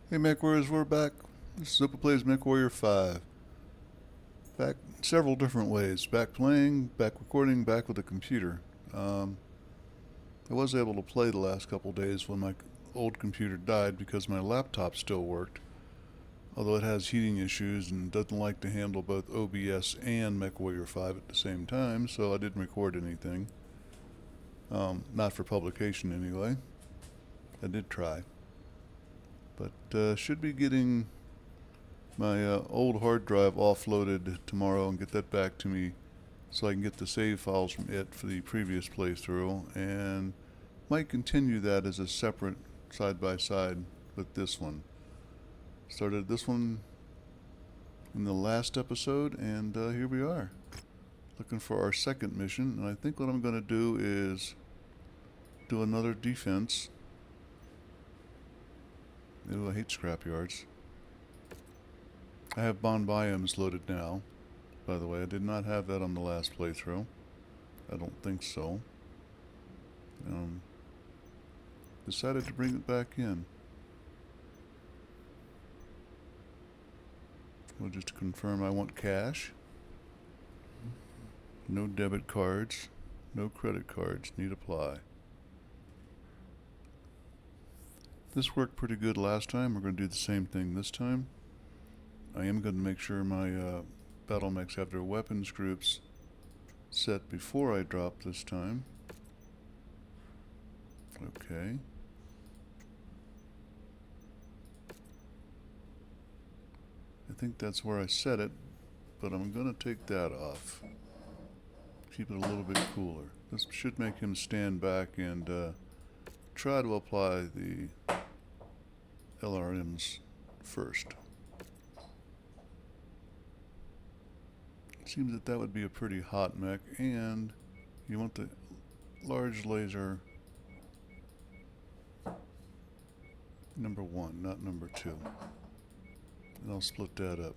Hey Mechwarriors, we're back. This is Open Plays MechWarrior 5. Back several different ways. Back playing, back recording, back with a computer. I was able to play the last couple days when my old computer died because my laptop still worked. Although it has heating issues and doesn't like to handle both OBS and MechWarrior 5 at the same time, so I didn't record anything. Not for publication anyway. I did try. But should be getting my old hard drive offloaded tomorrow and get that back to me so I can get the save files from it for the previous playthrough, and might continue that as a separate side by side with this one. Started this one in the last episode, and here we are, looking for our second mission. And I think what I'm going to do is do another defense. Ew, I hate scrapyards. I have bond biomes loaded now. By the way, I did not have that on the last playthrough. I don't think so. Decided to bring it back in. Well, just to confirm, I want cash. No debit cards. No credit cards. Need apply. This worked pretty good last time. We're going to do the same thing this time. I am going to make sure my battlemechs have their weapons groups set before I drop this time. Okay. I think that's where I set it, but I'm going to take that off. Keep it a little bit cooler. This should make him stand back and try to apply the LRMs first. Seems that that would be a pretty hot mech, and you want the large laser number 1, not number 2. And I'll split that up.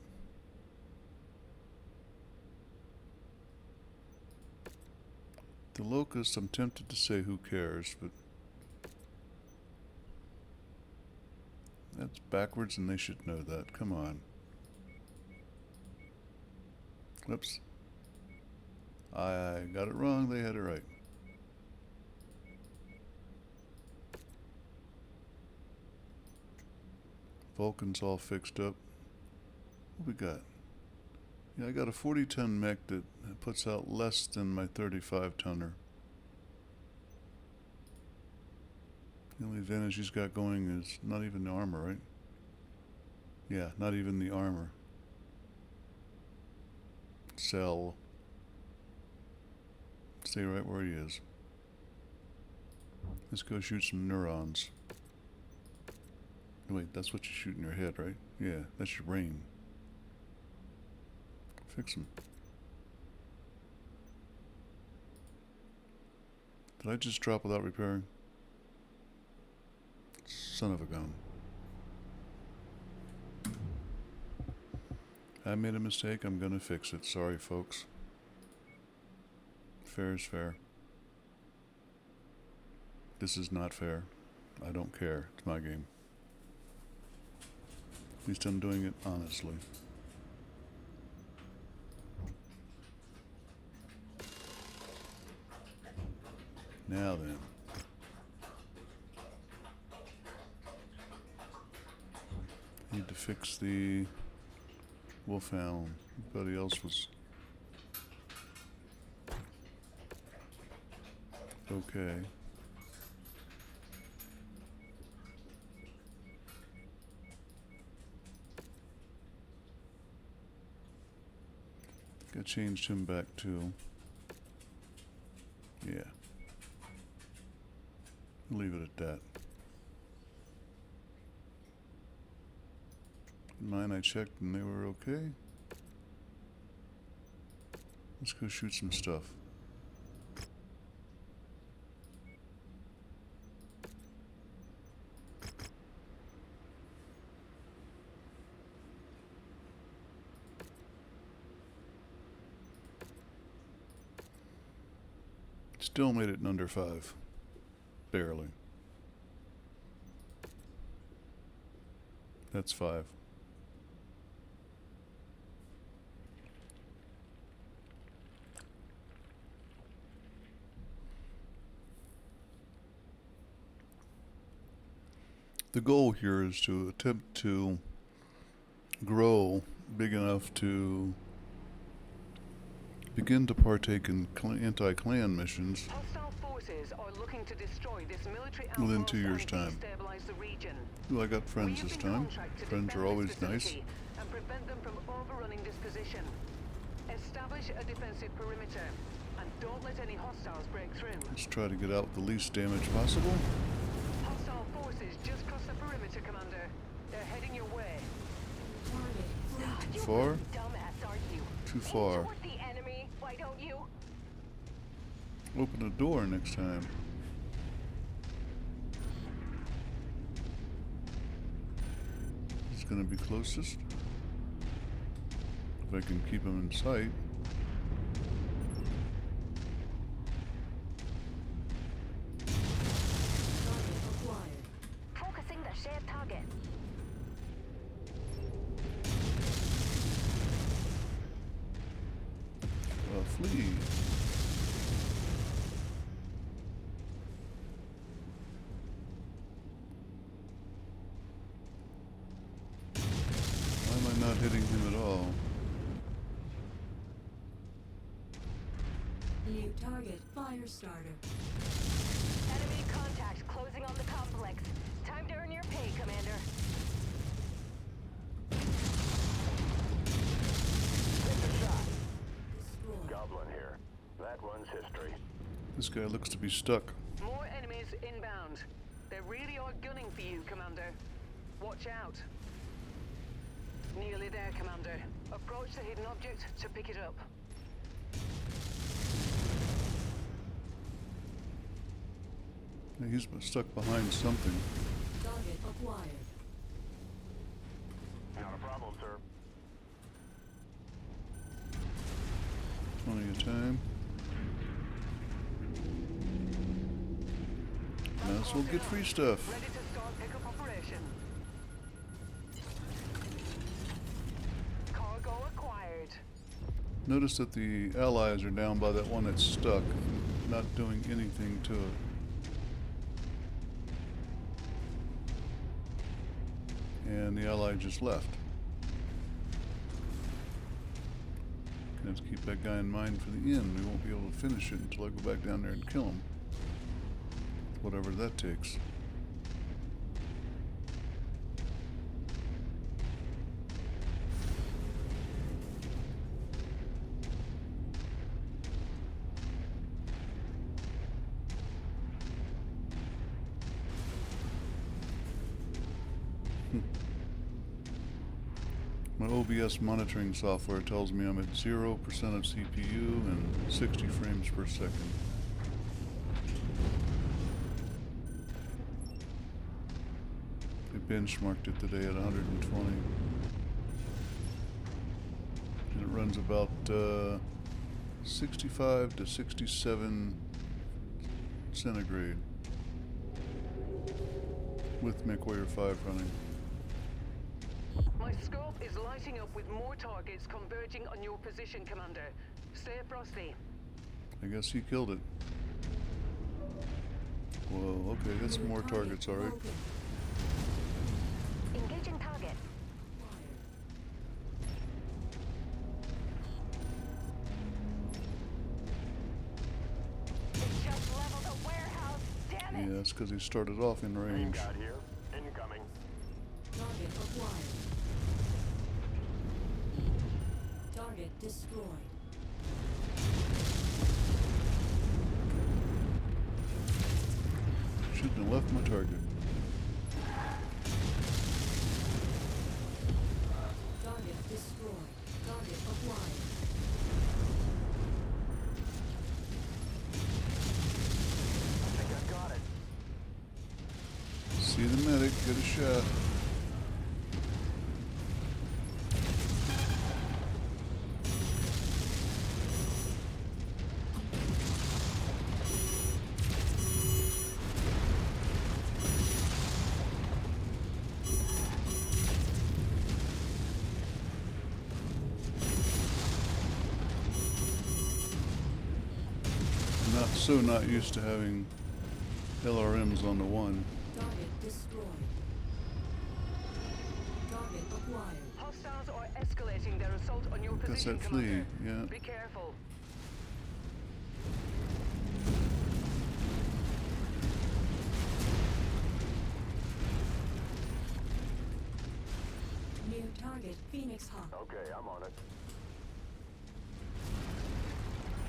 The locust, I'm tempted to say who cares, but that's backwards and they should know that. Come on. Oops. I got it wrong, they had it right. Vulcan's all fixed up. What we got? Yeah, I got a 40-ton mech that puts out less than my 35-tonner. The only advantage he's got going is not even the armor, right? Yeah, not even the armor. Sell. Stay right where he is. Let's go shoot some neurons. Wait, that's what you shoot in your head, right? Yeah, that's your brain. Fix him. Did I just drop without repairing? Son of a gun. I made a mistake, I'm gonna fix it. Sorry, folks. Fair is fair. This is not fair. I don't care. It's my game. At least I'm doing it honestly. Now then. Need to fix the wolfhound. Everybody else was okay. I changed him back too. Yeah. Leave it at that. Mine I checked and they were okay. Let's go shoot some stuff. Still made it in under 5. Barely. That's 5. The goal here is to attempt to grow big enough to begin to partake in anti-clan missions Hostile forces are looking to destroy this military within outpost 2 years' and time. destabilize the region. Ooh, I got friends this time. Friends are always nice. And prevent them from overrunning this position. Establish a defensive perimeter and don't let any hostiles break through. Let's try to get out with the least damage possible. Hostile forces just crossed the perimeter, Commander. They're heading your way. Too far? Dumbass, aren't you? Too far. Support the enemy, why don't you? Open a door next time. He's gonna be closest. If I can keep him in sight. Focusing the shared target. Flee. Why am I not hitting him at all? New target, fire starter. Enemy contact closing on the complex. Time to earn your pay, Commander. Take the shot. Destroy. Goblin here. That one's history. This guy looks to be stuck. More enemies inbound. They really are gunning for you, Commander. Watch out. Nearly there, Commander. Approach the hidden object to pick it up. He's stuck behind something. Target acquired. Not a problem, sir. Plenty of time. Might as well get free stuff. Ready to start pickup operation. Cargo acquired. Notice that the allies are down by that one that's stuck, not doing anything to it. And the ally just left. Gonna have to keep that guy in mind for the end. We won't be able to finish it until I go back down there and kill him. Whatever that takes. My OBS monitoring software tells me I'm at 0% of CPU and 60 frames per second. They benchmarked it today at 120. And it runs about 65 to 67 centigrade with Mechwarrior 5 running. My scope is lighting up with more targets converging on your position, Commander. Stay frosty. I guess he killed it. Whoa, okay, that's more targets, alright. Broken. Engaging target. It just leveled a warehouse. Damn it! Yeah, that's because he started off in range. Got here. Incoming. Target acquired. Target destroyed. Shouldn't have left my target. Target destroyed. Target acquired. I think I got it. See the medic, get a shot. so not used to having LRMs on the one. Target destroyed. Target acquired. Hostiles are escalating their assault on your That's position, that flea, Commander. yeah. Be careful. New target Phoenix Hawk. Okay, I'm on it.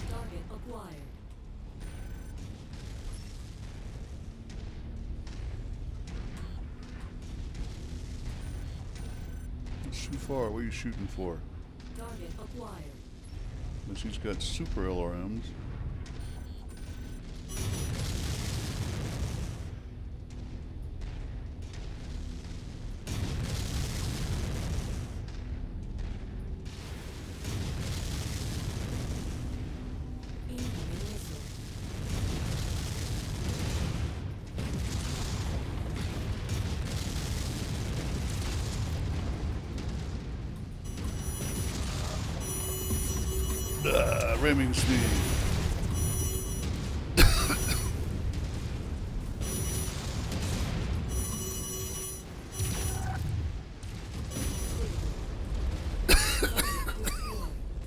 Target acquired. It's too far. What are you shooting for? Target acquired. Unless he's got super LRMs. Incoming missile. Ramming speed.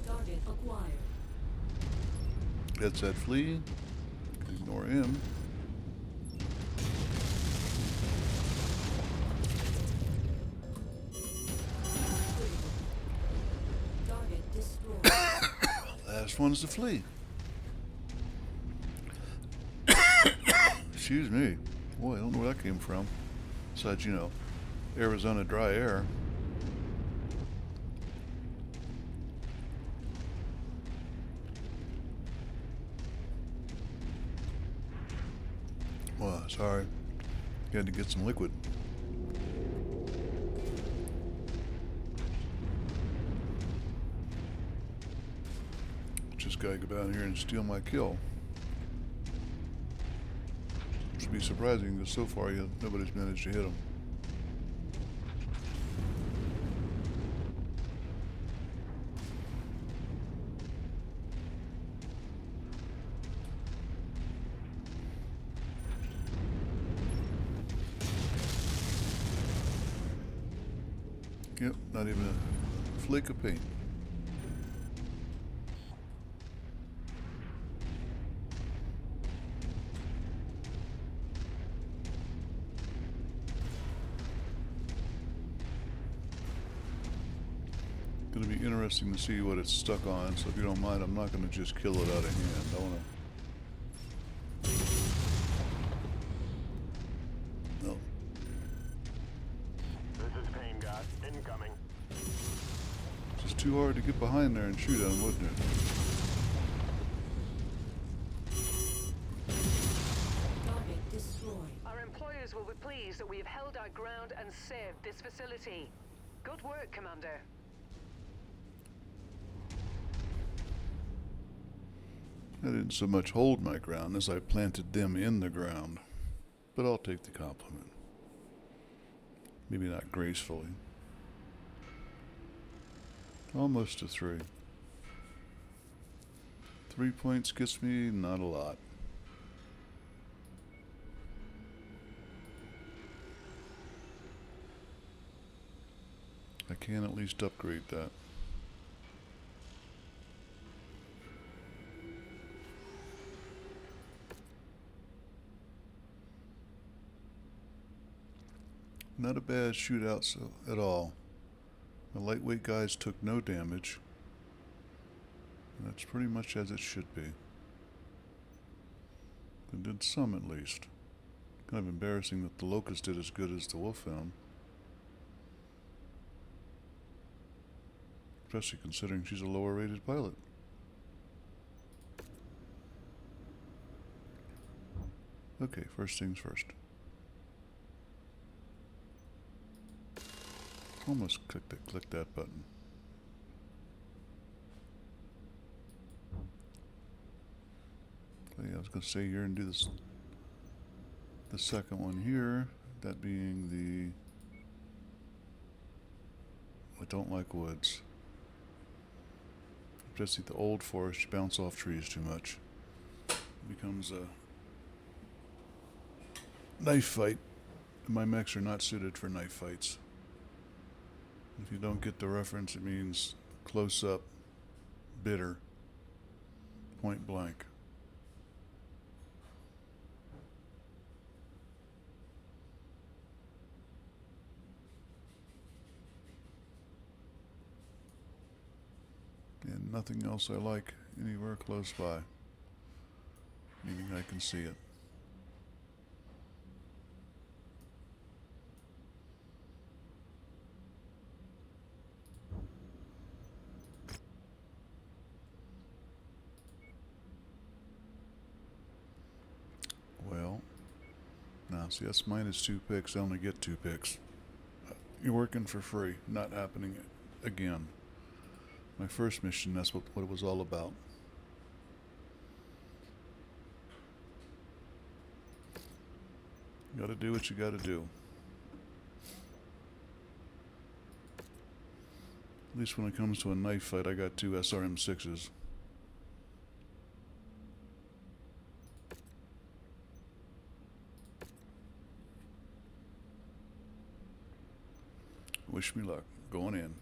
Target acquired. That's that flea. Ignore him. Target destroyed. Last one's the flea. Excuse me. Boy, I don't know where that came from. Besides, you know, Arizona dry air. Well, sorry. You had to get some liquid. This guy go down here and steal my kill. Which would be surprising because so far nobody's managed to hit him. Yep, not even a flake of paint. Going to be interesting to see what it's stuck on, so if you don't mind, I'm not going to just kill it out of hand. I want to... No. This is Pain God. Incoming. It's just too hard to get behind there and shoot at him, wouldn't it? Target destroyed. Our employers will be pleased that we have held our ground and saved this facility. Good work, Commander. I didn't so much hold my ground as I planted them in the ground. But I'll take the compliment. Maybe not gracefully. Almost a 3. 3 points gets me not a lot. I can at least upgrade that. Not a bad shootout at all. The lightweight guys took no damage. That's pretty much as it should be. They did some at least. Kind of embarrassing that the Locust did as good as the Wolfhound. Especially considering she's a lower rated pilot. Okay, first things first. Almost click that button. I was going to say here and do this. The second one here, that being the I don't like woods. Just the old forest, you bounce off trees too much. becomes a knife fight. My mechs are not suited for knife fights. If you don't get the reference, it means close up, bitter, point blank. And nothing else I like anywhere close by, meaning I can see it. Well, now see, that's minus 2 picks. I only get 2 picks. You're working for free. Not happening again. My first mission, that's what it was all about. You gotta do what you gotta do. At least when it comes to a knife fight, I got 2 SRM6s. Wish me luck. Going in.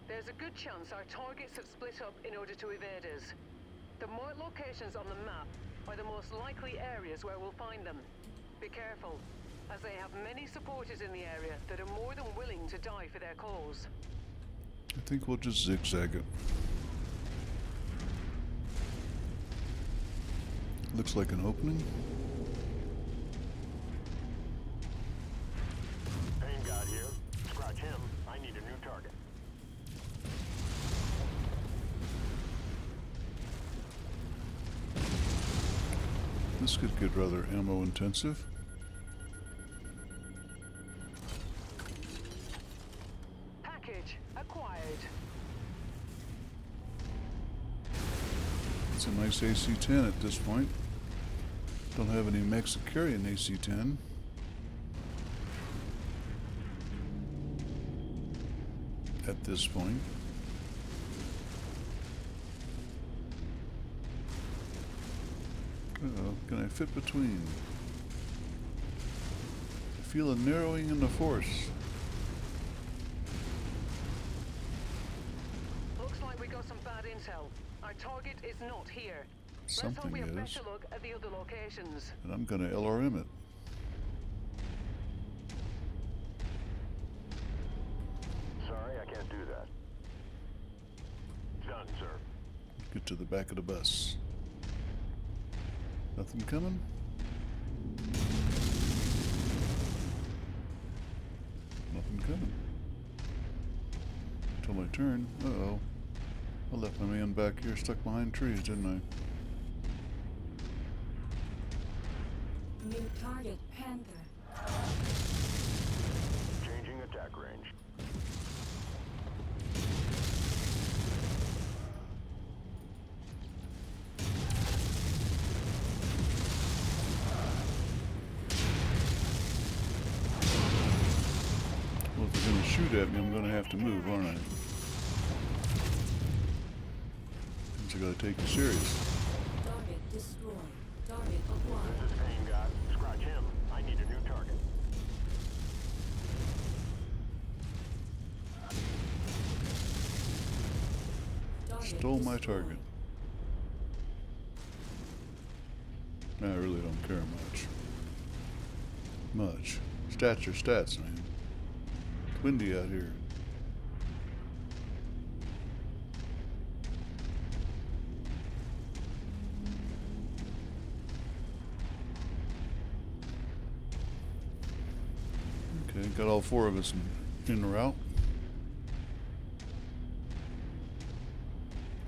There's a good chance our targets have split up in order to evade us. The marked locations on the map are the most likely areas where we'll find them. Be careful, as they have many supporters in the area that are more than willing to die for their cause. I think we'll just zigzag it. Looks like an opening. Pain God here. Scratch him. I need a new target. This could get rather ammo intensive. Package acquired. It's a nice AC-10 at this point. Don't have any mechs that carry an AC-10. At this point. Uh-oh, can I fit between? I feel a narrowing in the force. Looks like we got some bad intel. Our target is not here. Let's hope Something we have is. better look at the other locations. And I'm gonna LRM it. Sorry, I can't do that. Done, sir. Get to the back of the bus. Nothing coming? Nothing coming. Till my turn. Uh-oh. I left my man back here stuck behind trees, didn't New target Panther. Changing attack range. I? Well, if they're gonna shoot at me, I'm gonna have to move, aren't I? Means I gotta take you serious. Target destroyed. Target acquired. This is Pain God. Scratch him. I need a new target. Target Stole my destroyed. target. I really don't care much. Stats are stats, man. It's windy out here. Okay, got all 4 of us in route.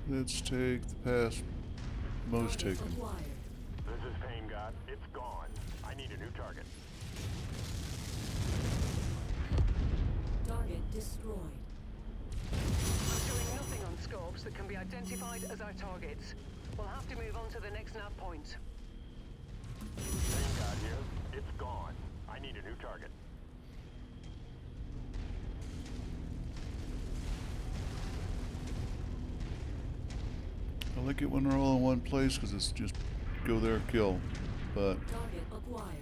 Let's take the pass most Target taken. acquired. This is Pain God. It's gone. I need a new target. Target destroyed. I'm showing nothing on scopes that can be identified as our targets. We'll have to move on to the next nav point. Pain God here. It's gone. I need a new target. I like it when they're all in one place because it's just go there, kill. But Target acquired.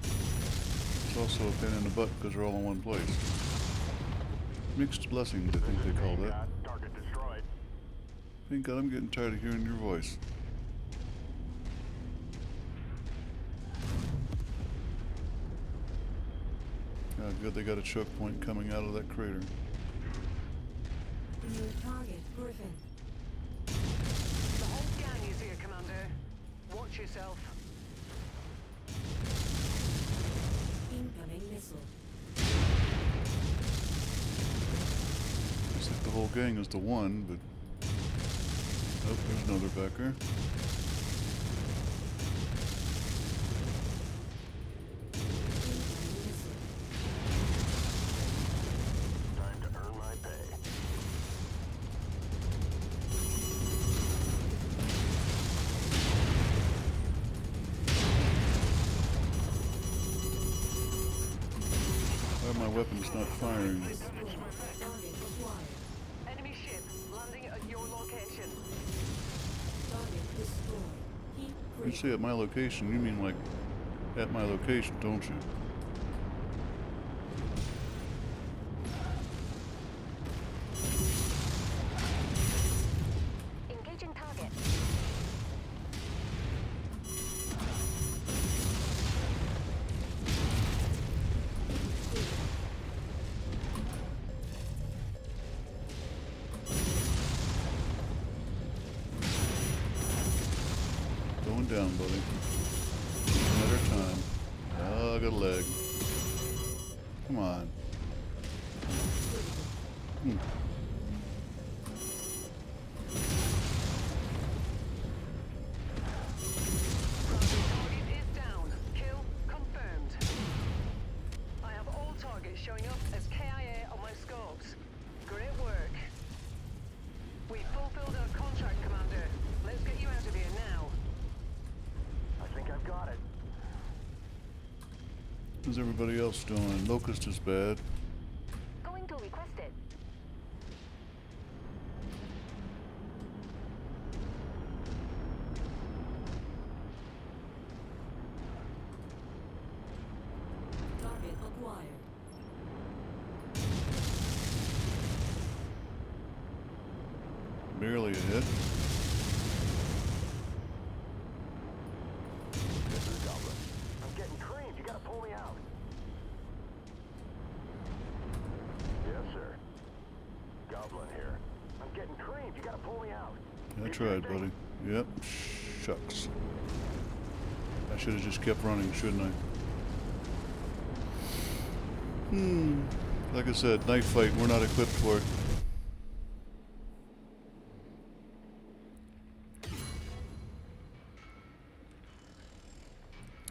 it's also a pain in the butt because they're all in one place. Mixed blessings, I think they call that. Target destroyed. Thank God I'm getting tired of hearing your voice. Oh, good, they got a choke point coming out of that crater. New target Griffin. The whole gang is here, Commander. Watch yourself. Incoming missile. Looks like the whole gang is the one, but... Oh, there's another backer. Incoming missile. Time to earn my pay. Why are my weapons not firing? Destroyed. Target acquired. Enemy ship landing at your location. Target destroyed. Heat When you critical. say at my location, you mean like at my location, don't you? Engaging target. Going down, buddy. Another time. Oh, I got a leg. Come on. Hmm. Target is down. Kill confirmed. I have all targets showing up as KIA on my scopes. Great work. We fulfilled our contract, Commander. Let's get you out of here now. I think I've got it. How's everybody else doing? Locust is bad. Going to request it. Target acquired. Barely a hit. This is Goblin. I'm getting creamed. You gotta pull me out. Yes, sir. Goblin here. I'm getting creamed. You gotta pull me out. I tried, buddy. Yep. Shucks. I should have just kept running, shouldn't I? Like I said, knife fight, we're not equipped for it.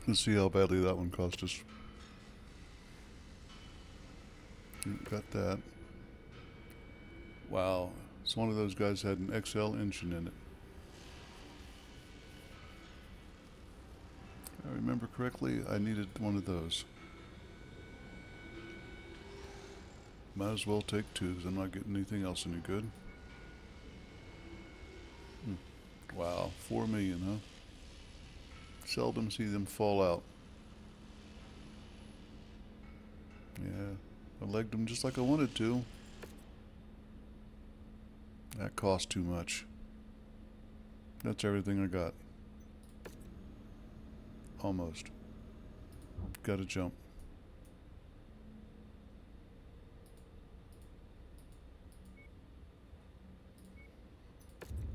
Let's see how badly that one cost us. Got that. Wow. It's one of those guys had an XL engine in it. I remember correctly, I needed one of those. Might as well take two because I'm not getting anything else any good. Wow, 4 million, huh? Seldom see them fall out. Yeah, I legged them just like I wanted to. That cost too much. That's everything I got. Almost. Gotta jump.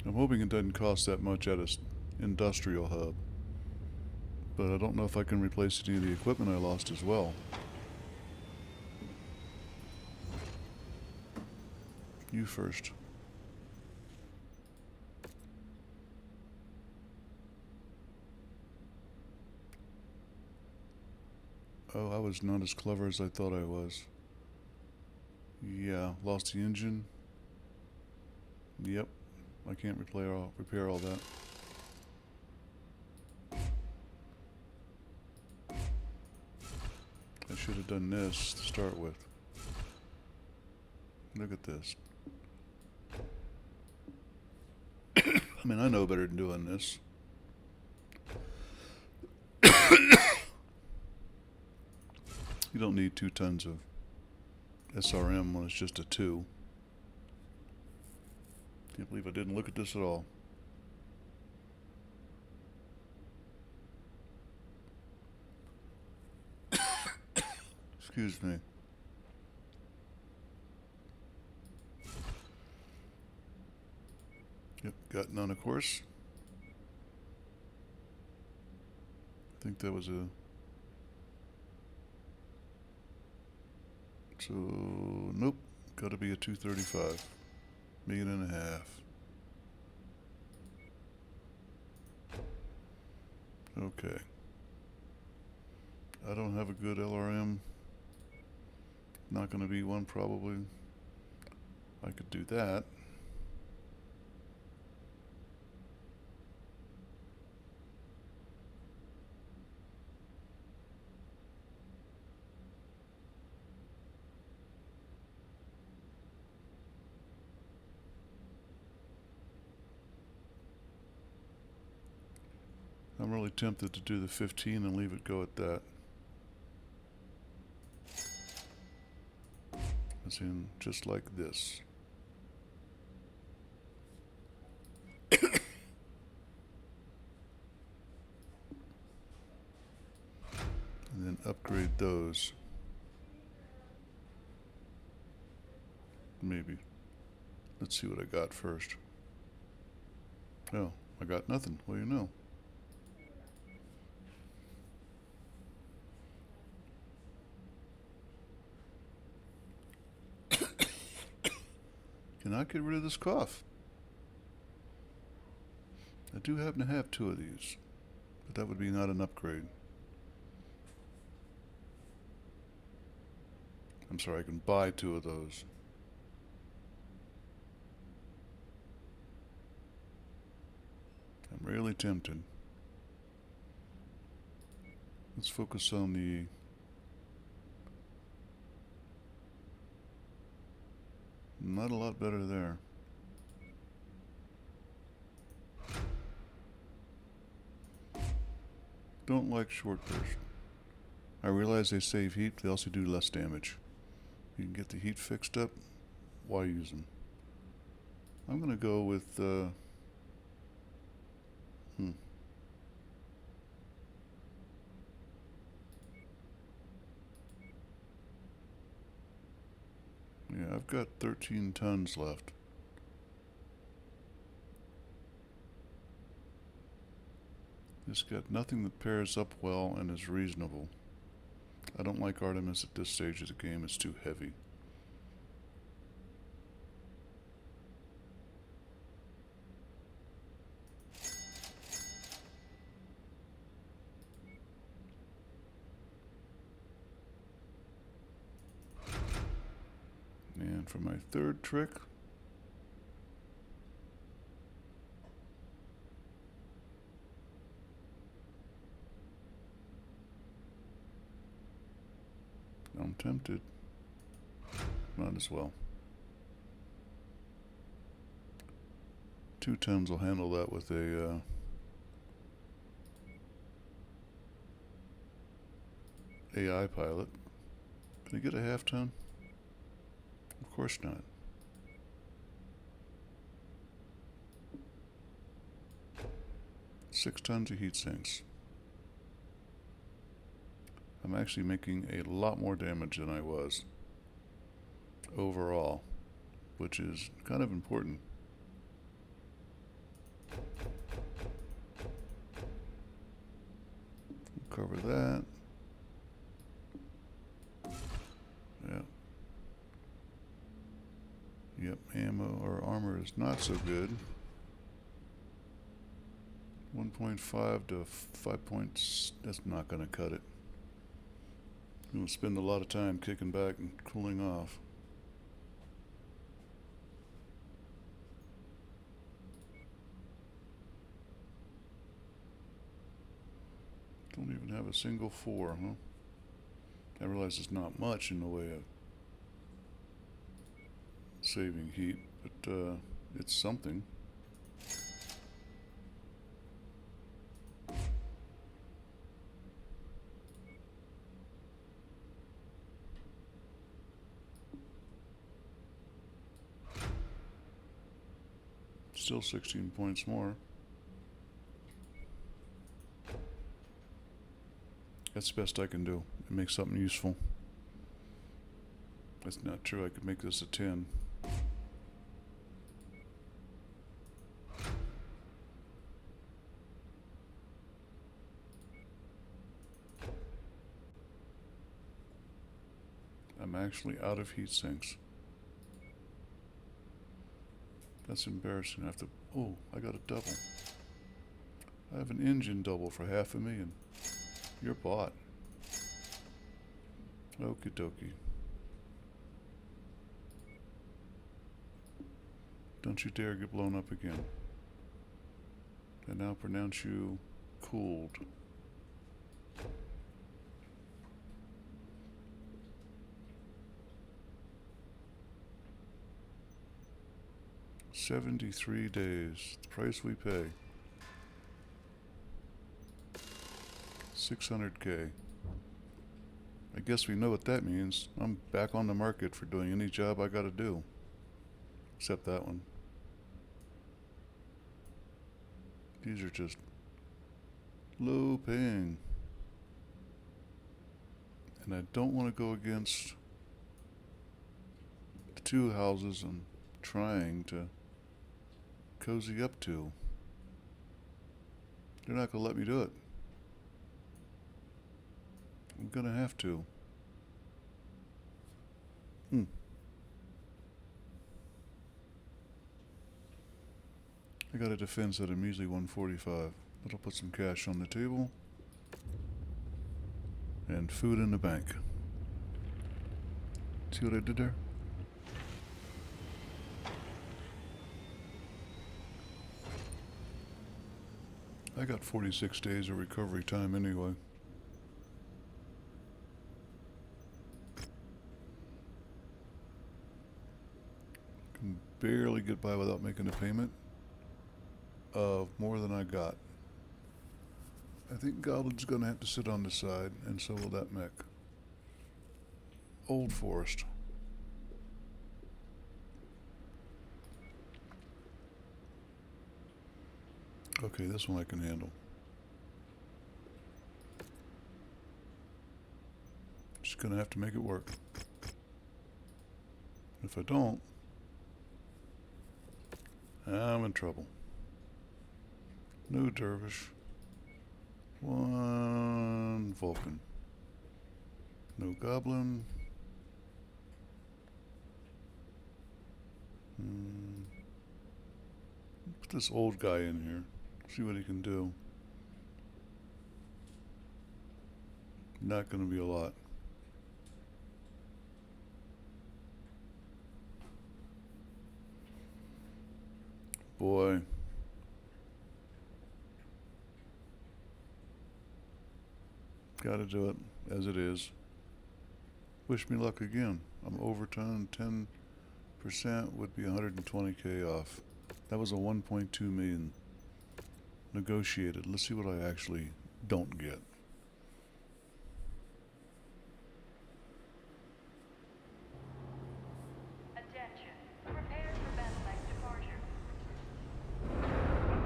I'm hoping it doesn't cost that much at an industrial hub. But I don't know if I can replace any of the equipment I lost as well. You first. Oh, I was not as clever as I thought I was. Yeah, lost the engine. Yep, I can't repair all that. I should have done this to start with. Look at this. I mean, I know better than doing this. You don't need 2 tons of SRM when it's just a 2. Can't believe I didn't look at this at all. Excuse me. Yep, got none, of course. I think that was a... So, nope. Gotta be a 235. Million and a half. Okay. I don't have a good LRM. Not gonna be one, probably. I could do that. I'm really tempted to do the 15 and leave it go at that. As in, just like this. And then upgrade those. Maybe. Let's see what I got first. Oh, I got nothing. Well, you know. Cannot get rid of this cough. I do happen to have 2 of these, but that would be not an upgrade. I'm sorry, I can buy 2 of those. I'm really tempted. Let's focus on the... Not a lot better there. Don't like short burst. I realize they save heat, but they also do less damage. You can get the heat fixed up. Why use them? I'm gonna go with yeah, I've got 13 tons left. It's got nothing that pairs up well and is reasonable. I don't like Artemis at this stage of the game. It's too heavy. And for my 3rd trick, I'm tempted. Might as well. 2 tons will handle that with a AI pilot. Can I get a 1/2 ton? Of course not. Six tons of heat sinks. I'm actually making a lot more damage than I was overall, which is kind of important. We'll cover that. Yeah. Yep, ammo or armor is not so good. 1.5 to 5 points, that's not going to cut it. We'll spend a lot of time kicking back and cooling off. Don't even have a single 4, huh? I realize it's not much in the way of saving heat, but it's something. Still 16 points more. That's the best I can do. Make something useful. That's not true. I could make this a 10. I'm actually out of heat sinks. That's embarrassing. I have to. Oh, I got a double. I have an engine double for $500,000. You're bought. Okie dokie. Don't you dare get blown up again. I now pronounce you cooled. $73 days. The price we pay. 600K. I guess we know what that means. I'm back on the market for doing any job I gotta do. Except that one. These are just low paying. And I don't want to go against the two houses I'm trying to cozy up to. They're not going to let me do it. I'm going to have to. I got a defense at a measly 145. That'll put some cash on the table. And food in the bank. See what I did there? I got 46 days of recovery time anyway. Can barely get by without making a payment of more than I got. I think Goblin's gonna have to sit on the side, and so will that mech. Old Forest. Okay, this one I can handle. Just gonna have to make it work. If I don't, I'm in trouble. No dervish. One Vulcan. No goblin. Put this old guy in here. See what he can do. Not going to be a lot. Boy. Gotta do it as it is. Wish me luck again. I'm overturned 10% would be 120K off. That was a 1.2 million negotiated. Let's see what I actually don't get. Attention. Prepare for battlemechs departure.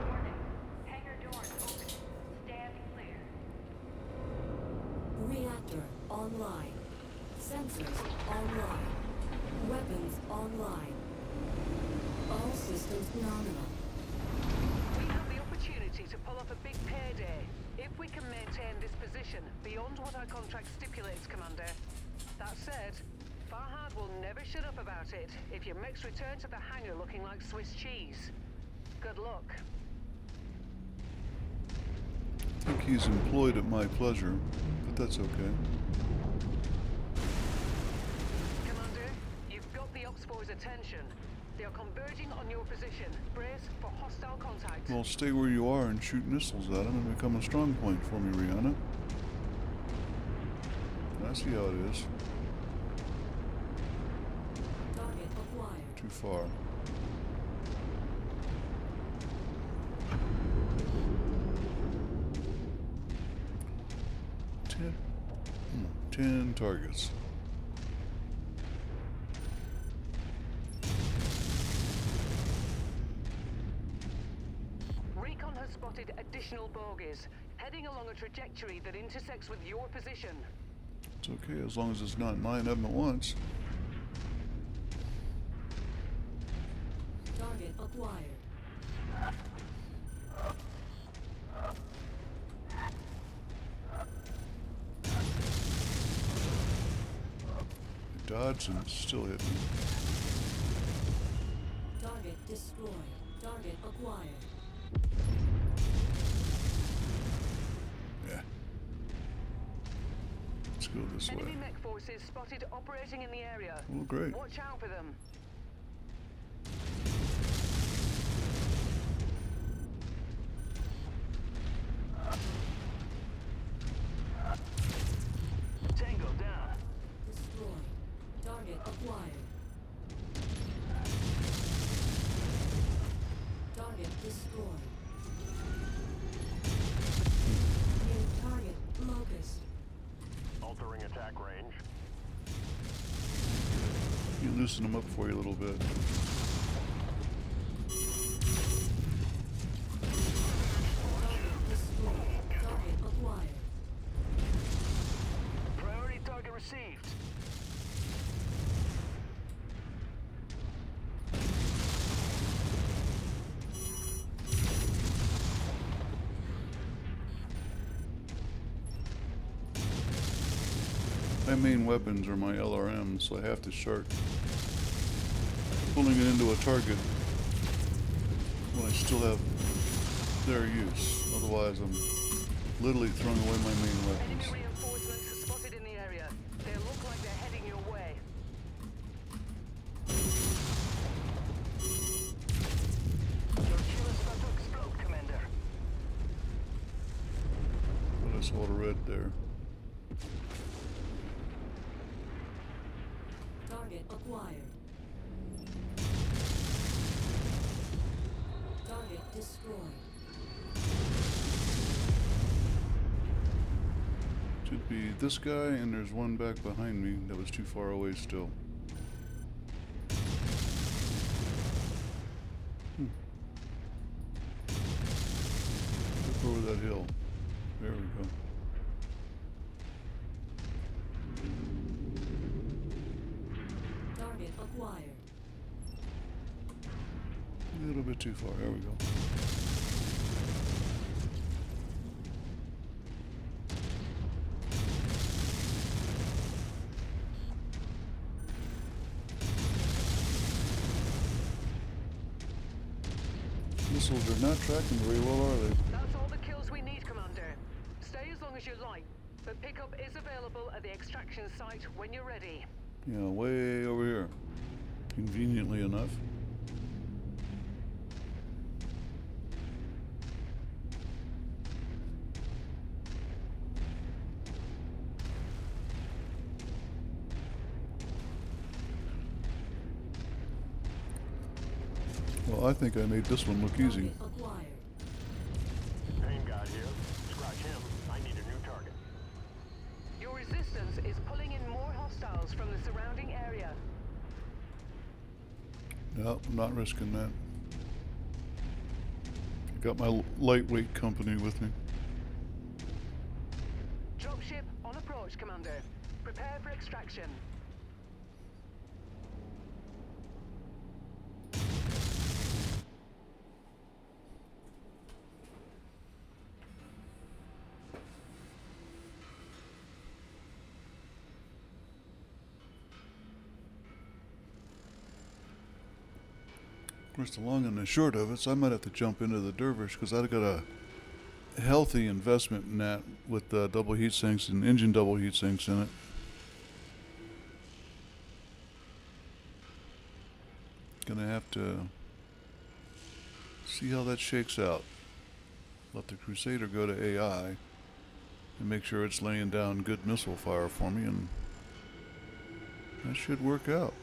Warning. Hangar doors open. Stand clear. Reactor online. Sensors online. Weapons online. All systems nominal. We have the opportunity to pull off a big payday if we can maintain this position beyond what our contract stipulates, Commander. That said, Farhad will never shut up about it if your mechs return to the hangar looking like Swiss cheese. Good luck. I think he's employed at my pleasure, but that's okay. Commander, you've got the Oxbows' attention. They are converging on your position. Brace for hostile contact. Well, stay where you are and shoot missiles at him and become a strong point for me, Rihanna. I see how it is. Target acquired. Too far. Ten targets. has spotted additional bogies, heading along a trajectory that intersects with your position. It's okay as long as it's not 9 of them at once. Target acquired. Dodge and still hit me. Target destroyed. Target acquired. Yeah. Let's go this Enemy way. mech forces spotted operating in the area. Oh, great. Watch out for them. Tango down. Destroyed. Target acquired. Target destroyed. New target locust. Altering attack range. You loosen them up for you a little bit. Target destroyed. Target acquired. Priority target received. My main weapons are my LRMs, so I have to start pulling it into a target when I still have their use. Otherwise, I'm literally throwing away my main weapons. Enemy reinforcements are spotted in the area. They look like they're heading your way. Your shield is about to explode, Commander. But I saw the red there. Target acquired. Target destroyed. Should be this guy, and there's one back behind me that was too far away still. Look over that hill. There we go. Target acquired. A little bit too far. There we go. Missiles are not tracking very well, are they? That's all the kills we need, Commander. Stay as long as you like, but pickup is available at the extraction site when you're ready. Yeah, way over here. Conveniently enough. Well, I think I made this one look easy. Target acquired. Pain guy here. Scratch him. I need a new target. Your resistance is pulling in more hostiles from the surrounding area. No, I'm not risking that. I got my lightweight company with me. Dropship on approach, Commander. Prepare for extraction. Of course, the long and the short of it, so I might have to jump into the Dervish because I've got a healthy investment in that with double heat sinks and engine double heat sinks in it. Gonna have to see how that shakes out. Let the Crusader go to AI and make sure it's laying down good missile fire for me, and that should work out.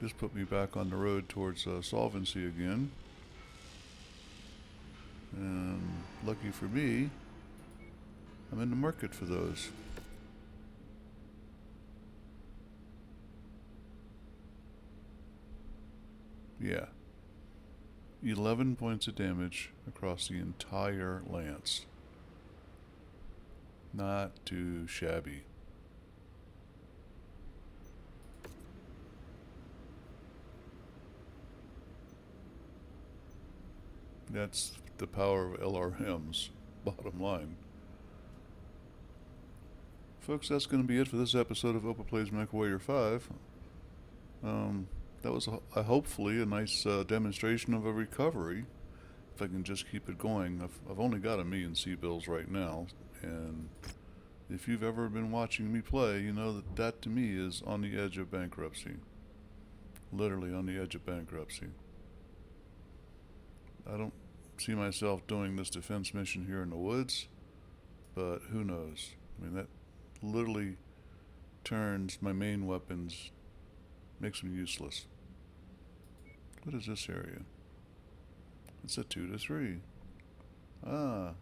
Just put me back on the road towards solvency again. And lucky for me, I'm in the market for those. Yeah. 11 points of damage across the entire lance. Not too shabby. That's the power of LRMs, bottom line. Folks, that's going to be it for this episode of Opa Plays MechWarrior 5. That was hopefully a nice demonstration of a recovery, if I can just keep it going. I've only got 1,000,000 C-bills right now, and if you've ever been watching me play, you know that to me is on the edge of bankruptcy. Literally on the edge of bankruptcy. I don't see myself doing this defense mission here in the woods, but who knows? I mean, that literally turns my main weapons, makes them useless. What is this area? It's a 2 to 3. Ah.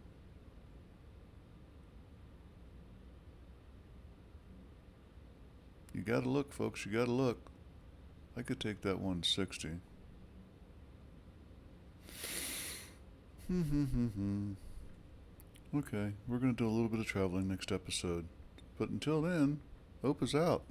You gotta look, folks, you gotta look. I could take that 160. Okay, we're gonna do a little bit of traveling next episode. But until then, Opa's out.